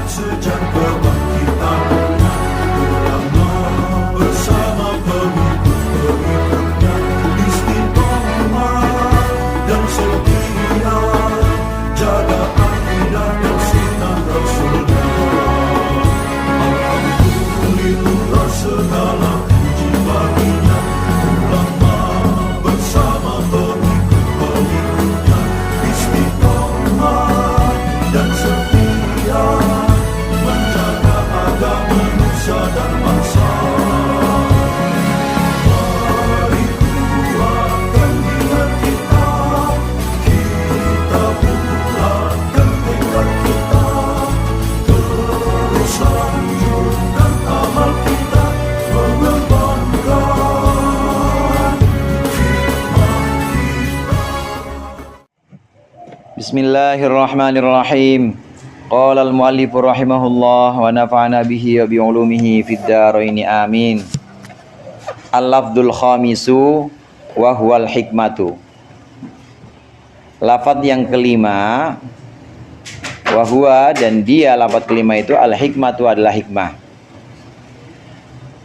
sejak kebangkitan ulama bersama pengikut-pengikutnya istiqomah dan setia jaga akidah dan sunnah Rasulullah. Alhamdulillah segala puji baginya ulama bersama pengikut-pengikutnya istiqomah dan setia menjaga agama nusa dan bangsa. Mari kuatkan niat kita, kita bulatkan tekad kita, terus lanjutkan amal kita, mengembangkan hikmah kita. Bismillahirrahmanirrahim. Qala al-muallif rahimahullah wa nafa'ana bihi wa bi ulumihi fid dharain amin. Al-lafdzul khamisu wa huwal hikmatu. Lafaz yang kelima wa huwa, dan dia lafaz kelima itu al-hikmatu adalah hikmah.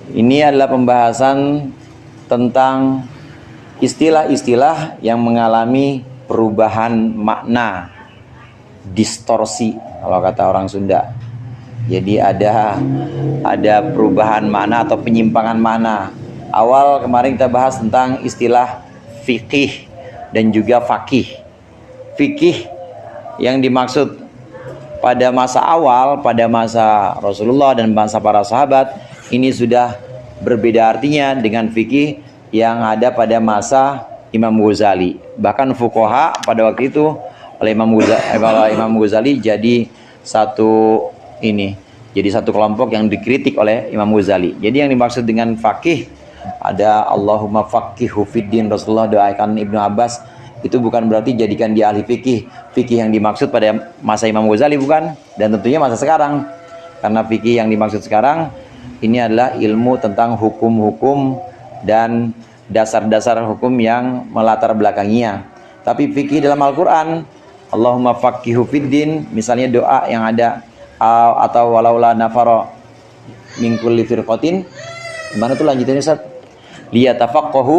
Ini adalah pembahasan tentang istilah-istilah yang mengalami perubahan makna, distorsi kalau kata orang Sunda. Jadi ada perubahan makna atau penyimpangan makna. Awal kemarin kita bahas tentang istilah fikih dan juga fakih. Fikih yang dimaksud pada masa awal, pada masa Rasulullah dan masa para sahabat, ini sudah berbeda artinya dengan fikih yang ada pada masa Imam Ghazali. Bahkan fuqaha pada waktu itu oleh Imam Ghazali jadi satu kelompok yang dikritik oleh Imam Ghazali. Jadi yang dimaksud dengan fakih ada Allahumma faqihu fiddin, Rasulullah doakan Ibnu Abbas, itu bukan berarti jadikan dia ahli fikih. Fikih yang dimaksud pada masa Imam Ghazali bukan, dan tentunya masa sekarang. Karena fikih yang dimaksud sekarang ini adalah ilmu tentang hukum-hukum dan dasar-dasar hukum yang melatar belakanginya. Tapi fikih dalam Al-Quran, Allahumma faqihu fiddin, misalnya doa yang ada, atau walaula nafara min kulli firqatin, gimana tuh lanjutannya Ustaz? Liyatafaqahu.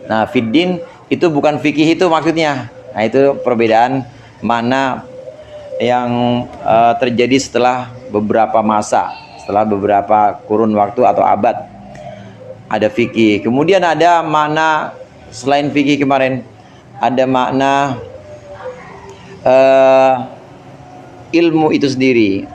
Nah, fiddin itu bukan fikih itu maksudnya. Nah, itu perbedaan mana yang terjadi setelah beberapa masa, setelah beberapa kurun waktu atau abad. Ada fikih. Kemudian ada makna selain fikih kemarin, ada makna ilmu itu sendiri.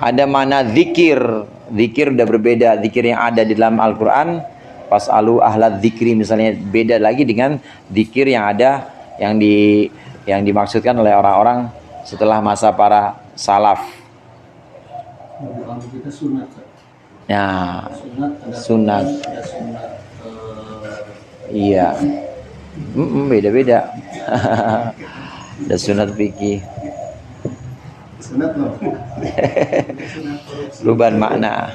Ada makna zikir. Zikir udah berbeda. Zikir yang ada di dalam Al-Quran, fas'alu ahlad zikri misalnya, beda lagi dengan zikir yang ada yang dimaksudkan oleh orang-orang setelah masa para salaf. Kalau kita sunat, Ya, sunat. iya, beda-beda. Ada sunat fikih, Sunat loh. perubahan makna.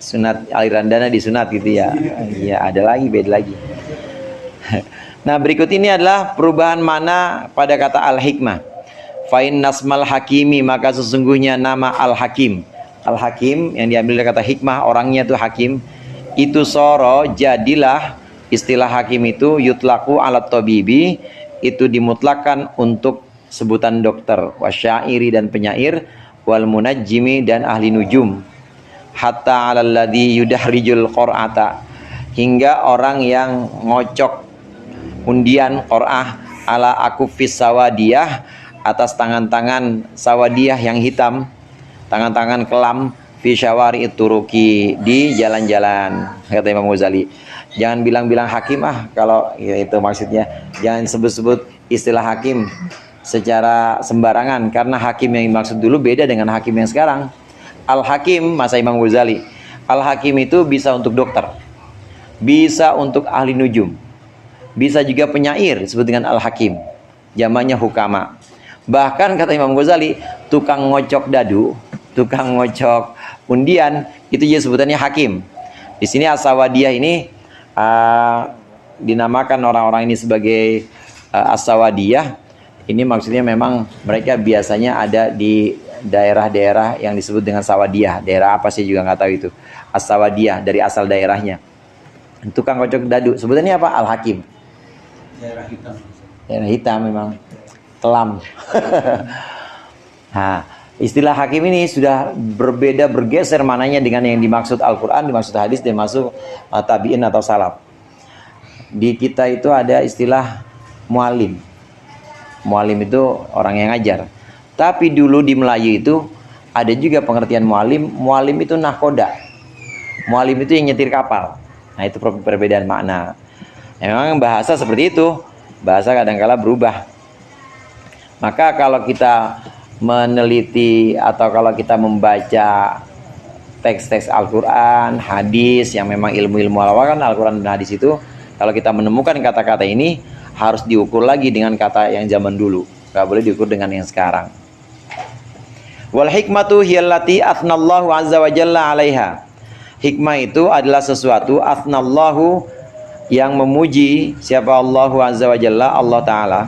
Sunat aliran dana disunat gitu ya. Iya, ada lagi, beda lagi. Nah, berikut ini adalah perubahan makna pada kata al-hikmah. Fa'in nasmal hakimi, maka sesungguhnya nama al-hakim. Al-hakim yang diambil dari kata hikmah, orangnya itu hakim. Itu soro, jadilah istilah hakim itu yutlaku alat tabibi, itu dimutlakan untuk sebutan dokter, wasyairi dan penyair, wal munajjimi dan ahli nujum. Hatta alalladzi yudahrijul qur'ata, hingga orang yang ngocok undian qur'ah ala akufis sawadiyah, atas tangan-tangan sawadiyah yang hitam, tangan-tangan kelam, fi syawari turuki, di jalan-jalan, kata Imam Ghazali. Jangan bilang-bilang hakim kalau ya itu maksudnya. Jangan sebut-sebut istilah hakim secara sembarangan, karena hakim yang dimaksud dulu beda dengan hakim yang sekarang. Al-hakim masa Imam Ghazali, al-hakim itu bisa untuk dokter, bisa untuk ahli nujum, bisa juga penyair disebut dengan al-hakim, zamannya hukama. Bahkan kata Imam Ghazali, tukang ngocok dadu, tukang ngocok undian, itu juga sebutannya hakim. Di sini As-Sawadiyah ini dinamakan orang-orang ini sebagai As-Sawadiyah, Ini maksudnya memang mereka biasanya ada di daerah-daerah yang disebut dengan Sawadiyah. Daerah apa sih juga nggak tahu itu. As-Sawadiyah, dari asal daerahnya. Tukang kocok dadu. Sebutannya apa? Al-Hakim. Daerah hitam. Daerah hitam memang. Kelam. Nah, istilah hakim ini sudah berbeda, bergeser mananya dengan yang dimaksud Al-Quran, dimaksud hadis, dimaksud tabi'in atau salaf. Di kita itu ada istilah mualim. Mualim itu orang yang ngajar. Tapi dulu di Melayu itu ada juga pengertian mualim. Mualim itu nahkoda. Mualim itu yang nyetir kapal. Nah, itu perbedaan makna. Memang bahasa seperti itu. Bahasa kadang-kala berubah. Maka kalau kita meneliti atau kalau kita membaca teks-teks Al-Quran, hadis yang memang ilmu-ilmu al-Quran, Al-Quran dan hadis itu, kalau kita menemukan kata-kata ini harus diukur lagi dengan kata yang zaman dulu. Gak boleh diukur dengan yang sekarang. Wal hikmatu hiyallati athnallahu azza wa jalla 'alaiha. Hikmah itu adalah sesuatu athnallahu yang memuji siapa Allahu azza wa jalla, Allah taala.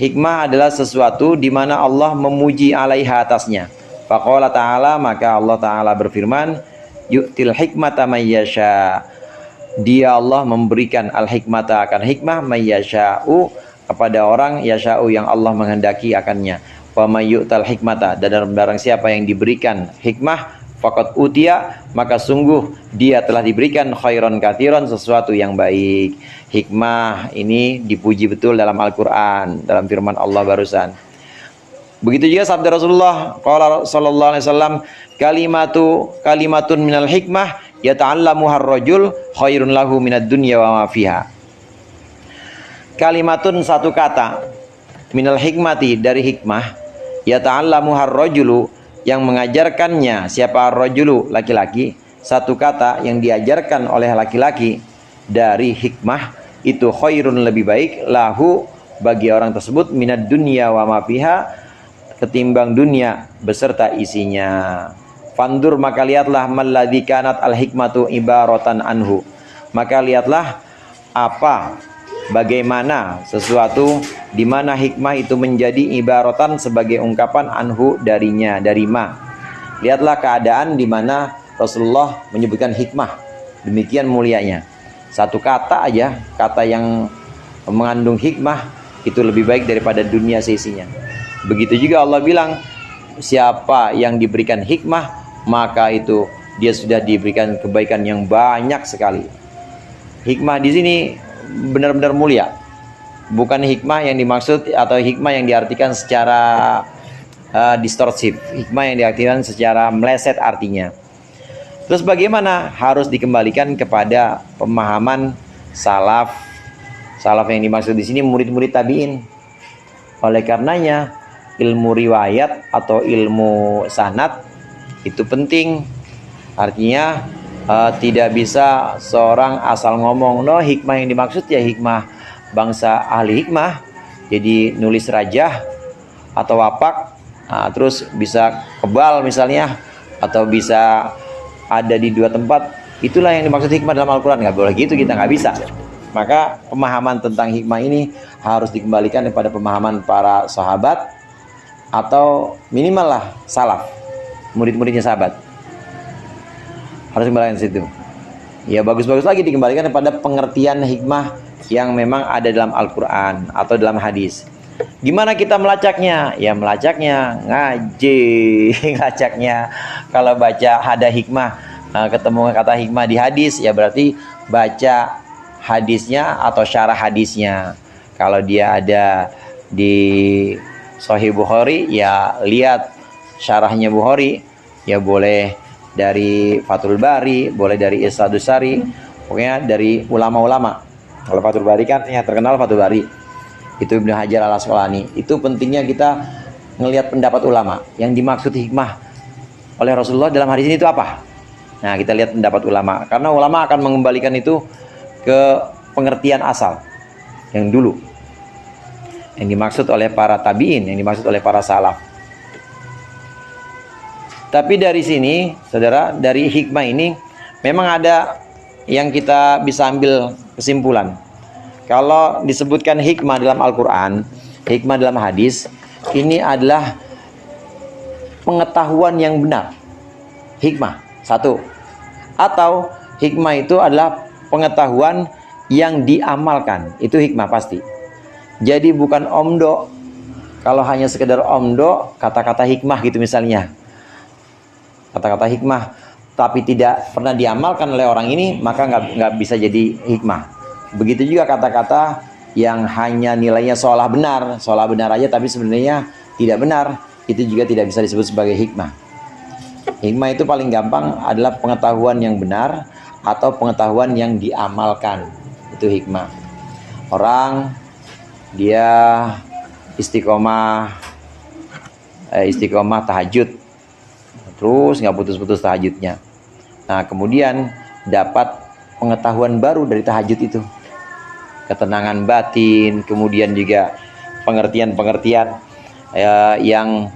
Hikmah adalah sesuatu di mana Allah memuji 'alaiha atasnya. Faqala ta'ala, maka Allah taala berfirman, yu'til hikmata may yasha. Dia Allah memberikan al-hikmata akan hikmah may yasha'u kepada orang yasha'u yang Allah menghendaki akannya. Wa may yu'tal hikmata, dan barang siapa yang diberikan hikmah faqad utiya, maka sungguh dia telah diberikan khairon katsiran, sesuatu yang baik. Hikmah ini dipuji betul dalam Al-Qur'an, dalam firman Allah barusan. Begitu juga sabda Rasulullah qala sallallahu alaihi wasallam, kalimatun minal hikmah yata'allamuha ar-rajul khairun lahu minad dunya wa ma fiha. Kalimatun, satu kata, minal hikmati, dari hikmah, yata'allamuha ar-rajulu, yang mengajarkannya siapa ar-rajulu, laki-laki. Satu kata yang diajarkan oleh laki-laki dari hikmah itu khairun, lebih baik, lahu, bagi orang tersebut, minad dunya wa ma fiha, ketimbang dunia beserta isinya. Fandur, maka lihatlah, malladzi kanat al-hikmatu ibaratan anhu. Maka lihatlah apa, bagaimana sesuatu di mana hikmah itu menjadi ibaratan sebagai ungkapan anhu, darinya, dari ma. Lihatlah keadaan di mana Rasulullah menyebutkan hikmah, demikian mulianya. Satu kata aja, kata yang mengandung hikmah itu lebih baik daripada dunia seisinya. Begitu juga Allah bilang, siapa yang diberikan hikmah, maka itu dia sudah diberikan kebaikan yang banyak sekali. Hikmah di sini benar-benar mulia. Bukan hikmah yang dimaksud atau hikmah yang diartikan secara distorsif. Hikmah yang diartikan secara meleset artinya. Terus bagaimana? Harus dikembalikan kepada pemahaman salaf. Salaf yang dimaksud di sini murid-murid tabi'in. Oleh karenanya ilmu riwayat atau ilmu sanad itu penting. Artinya tidak bisa seorang asal ngomong, no hikmah yang dimaksud ya hikmah bangsa ahli hikmah, jadi nulis rajah atau wapak, terus bisa kebal misalnya, atau bisa ada di dua tempat, itulah yang dimaksud hikmah dalam Al-Quran. Nggak boleh gitu, kita nggak bisa. Maka pemahaman tentang hikmah ini harus dikembalikan kepada pemahaman para sahabat atau minimal lah salaf, murid-muridnya sahabat. Harus dikembalikan ke situ. Ya bagus-bagus lagi dikembalikan kepada pengertian hikmah yang memang ada dalam Al-Quran atau dalam hadis. Gimana kita melacaknya? Ya melacaknya ngaji. Melacaknya kalau baca ada hikmah, ketemu kata hikmah di hadis, ya berarti baca hadisnya atau syarah hadisnya. Kalau dia ada di Sahih Bukhari, ya lihat syarahnya Bukhari. Ya boleh dari Fathul Bari, boleh dari Irsyadus Sari, pokoknya dari ulama-ulama. Kalau Fathul Bari kan yang terkenal Fathul Bari, itu Ibnu Hajar al-Asqalani. Itu pentingnya kita ngelihat pendapat ulama. Yang dimaksud hikmah oleh Rasulullah dalam hadis ini itu apa? Nah, kita lihat pendapat ulama, karena ulama akan mengembalikan itu ke pengertian asal yang dulu, yang dimaksud oleh para tabi'in, yang dimaksud oleh para salaf. Tapi dari sini, saudara, dari hikmah ini memang ada yang kita bisa ambil kesimpulan. Kalau disebutkan hikmah dalam Al-Quran, Hikmah dalam hadis ini adalah pengetahuan yang benar. Hikmah satu. Atau hikmah itu adalah pengetahuan yang diamalkan. Itu hikmah pasti. Jadi bukan omdo. Kalau hanya sekedar omdo, kata-kata hikmah gitu misalnya. Kata-kata hikmah tapi tidak pernah diamalkan oleh orang ini, maka nggak bisa jadi hikmah. Begitu juga kata-kata yang hanya nilainya seolah benar aja tapi sebenarnya tidak benar, itu juga tidak bisa disebut sebagai hikmah. Hikmah itu paling gampang adalah pengetahuan yang benar atau pengetahuan yang diamalkan. Itu hikmah. Orang dia istiqomah tahajud, terus nggak putus-putus tahajudnya. Nah, kemudian dapat pengetahuan baru dari tahajud itu, ketenangan batin, kemudian juga pengertian-pengertian yang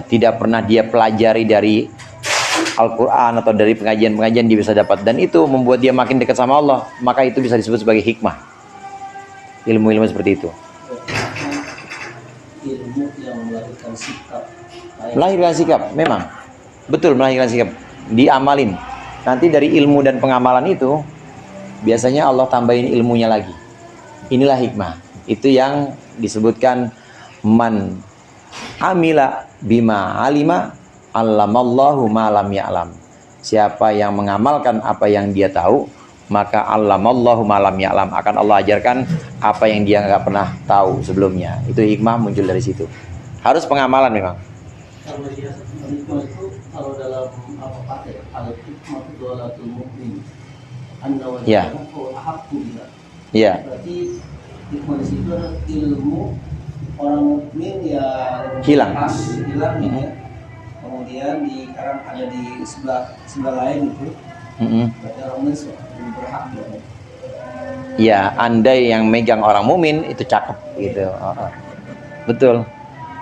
tidak pernah dia pelajari dari Al-Quran atau dari pengajian-pengajian dia bisa dapat, dan itu membuat dia makin dekat sama Allah. Maka itu bisa disebut sebagai hikmah. Ilmu-ilmu seperti itu. Ilmu yang melahirkan sikap. Melahirkan sikap, memang betul, melahirkan sikap, diamalin. Nanti dari ilmu dan pengamalan itu biasanya Allah tambahin ilmunya lagi. Inilah hikmah. Itu yang disebutkan man amila bima alima allamallahu ma lam ya'lam. Siapa yang mengamalkan apa yang dia tahu, maka allamallahu ma lam ya'lam, akan Allah ajarkan apa yang dia nggak pernah tahu sebelumnya. Itu hikmah muncul dari situ. Harus pengamalan memang. Kalau dia hikmah itu kalau dalam apa pakai al-hikmah itu dolatul mu'min. Anda Ya. wajibku ahabku bila. Iya. Berarti hikmah di situ adalah ilmu orang mukmin yang Hilang. hilang ya. Kemudian sekarang ada di sebelah lain itu. Berarti orang mukmin lebih berhak ya. Ya, andai yang megang orang mumin itu cakep gitu. Betul.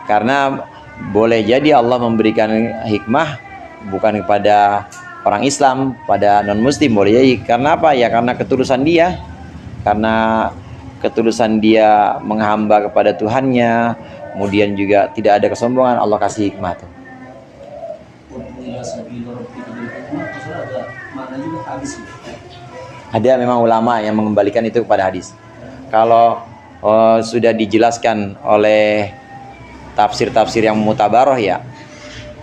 Karena boleh jadi Allah memberikan hikmah bukan kepada orang Islam, pada non muslim boleh jadi. Karena apa? Ya karena ketulusan dia. Karena ketulusan dia menghamba kepada Tuhannya, kemudian juga tidak ada kesombongan, Allah kasih hikmah tuh. Ada memang ulama yang mengembalikan itu kepada hadis. Kalau sudah dijelaskan oleh tafsir-tafsir yang mutabaroh ya,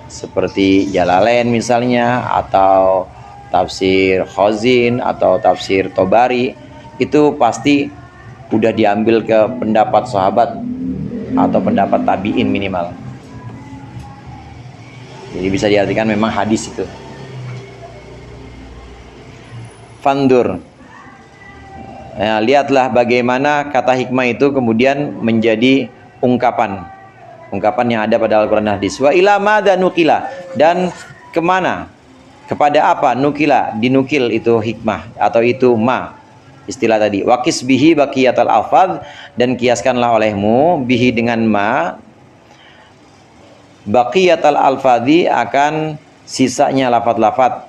seperti Jalalain misalnya, atau tafsir Khazin atau tafsir Tobari, itu pasti udah diambil ke pendapat sahabat atau pendapat tabi'in minimal. Jadi bisa diartikan memang hadis itu. Fandur. Ya, lihatlah bagaimana kata hikmah itu kemudian menjadi ungkapan yang ada pada Al-Quran dan hadis. Wa ila madza nukila, dan kemana, kepada apa nukila, dinukil itu hikmah atau itu ma, istilah tadi. Waqis bihi baqiyatal alfaz, dan kiaskanlah olehmu bihi dengan ma baqiyatal alfadhi, akan sisanya lafaz-lafaz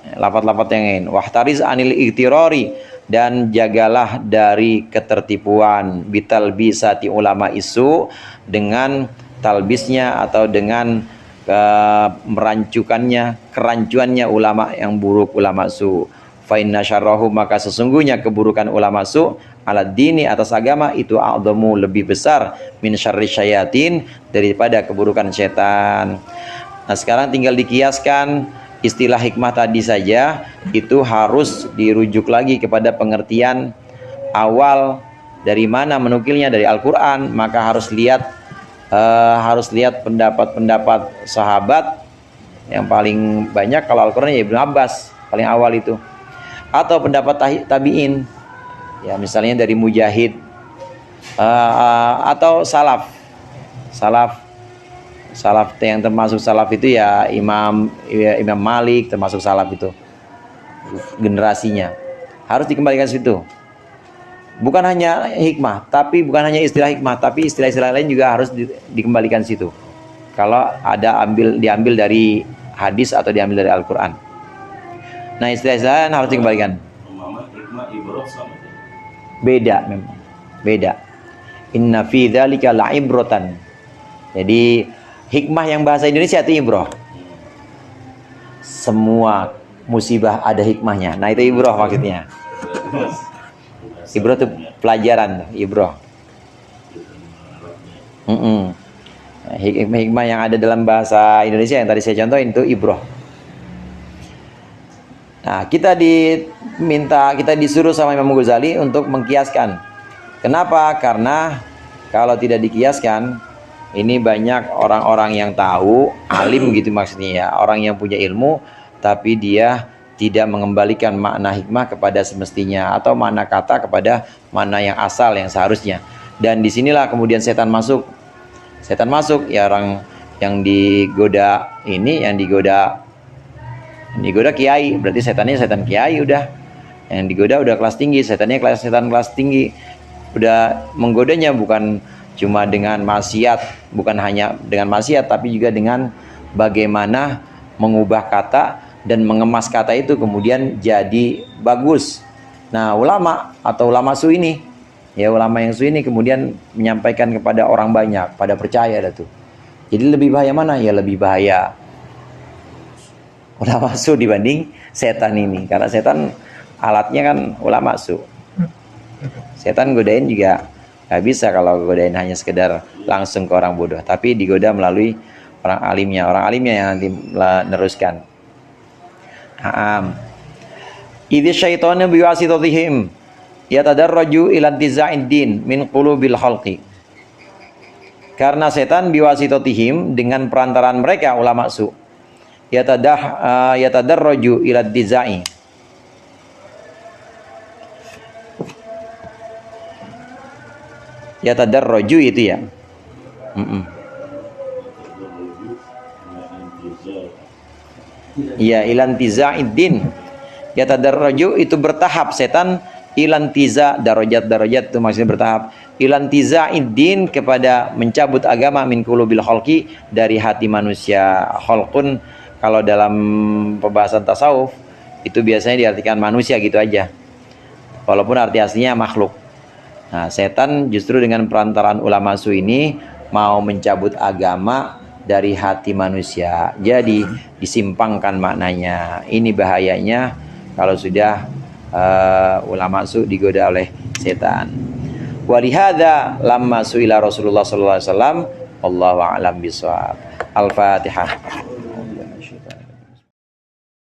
yang lain. Wahtariz anil iktirari, dan jagalah dari ketertipuan bitalbisati ulama isu, dengan talbisnya atau dengan kerancuannya ulama yang buruk, ulama su. Fa inna syarrahu, maka sesungguhnya keburukan ulama su ala dini, atas agama, itu a'dhamu, lebih besar, min syarri syayatin, daripada keburukan setan. Nah, sekarang tinggal dikiaskan istilah hikmah tadi saja, itu harus dirujuk lagi kepada pengertian awal dari mana menukilnya, dari Al-Quran. Maka harus lihat pendapat-pendapat sahabat. Yang paling banyak kalau Al-Quran ya Ibnu Abbas, paling awal itu, atau pendapat tabi'in ya, misalnya dari Mujahid, atau salaf yang termasuk salaf itu ya Imam Malik, termasuk salaf itu generasinya, harus dikembalikan situ. Bukan hanya hikmah, tapi bukan hanya istilah hikmah, tapi istilah-istilah lain juga harus dikembalikan situ. Kalau ada diambil dari hadis atau diambil dari Al-Quran. Nah, istilah-istilah harus dikembalikan. Hikmah ibrah sama Beda memang. Beda. Inna fi dzalika la'ibratan. Jadi hikmah yang bahasa Indonesia itu ibroh. Semua musibah ada hikmahnya. Nah itu ibroh maksudnya. Ibroh itu pelajaran, ibroh. Hikmah yang ada dalam bahasa Indonesia yang tadi saya contohin itu ibroh. Nah, kita disuruh sama Imam Ghazali untuk mengkiaskan. Kenapa? Karena kalau tidak dikiaskan, ini banyak orang-orang yang tahu, alim gitu maksudnya ya, orang yang punya ilmu, tapi dia tidak mengembalikan makna hikmah kepada semestinya, atau makna kata kepada makna yang asal yang seharusnya. Dan disinilah kemudian setan masuk. Setan masuk, ya orang yang digoda ini, yang digoda kiai, berarti setannya setan kiai udah. Yang digoda udah kelas tinggi, setannya setan kelas tinggi. Udah menggodanya bukan cuma dengan maksiat, bukan hanya dengan maksiat, tapi juga dengan bagaimana mengubah kata dan mengemas kata itu kemudian jadi bagus. Nah, ulama atau ulama su ini, ya ulama yang su ini kemudian menyampaikan kepada orang banyak, pada percaya dah tuh. Jadi lebih bahaya mana? Ya lebih bahaya ulama su dibanding setan ini, karena setan alatnya kan ulama su. Setan godain juga nggak bisa kalau godain hanya sekedar langsung ke orang bodoh, tapi digoda melalui orang alimnya yang nanti meneruskan. Idz syaitanu biwasitatihim yatadarraju ila intiza'id din min qulubil khalqi. Karena setan biwasitatihim, dengan perantaraan mereka ulama su, yatadarraju ila intizai, yatadarraju itu ya. Ya, ilantiza'id din. Yatadarraju itu bertahap, setan ilantiza, darajat itu maksudnya bertahap. Ilantiza'id din, kepada mencabut agama, min qulubil khalqi, dari hati manusia. Khalqun kalau dalam pembahasan tasawuf itu biasanya diartikan manusia gitu aja, walaupun arti aslinya makhluk. Nah, setan justru dengan perantaraan ulama su ini mau mencabut agama dari hati manusia, jadi disimpangkan maknanya. Ini bahayanya kalau sudah ulama su digoda oleh setan. Walihada lamma suila Rasulullah sallallahu alaihi wasallam, wallahu a'lam bishawab. Al-Fatihah.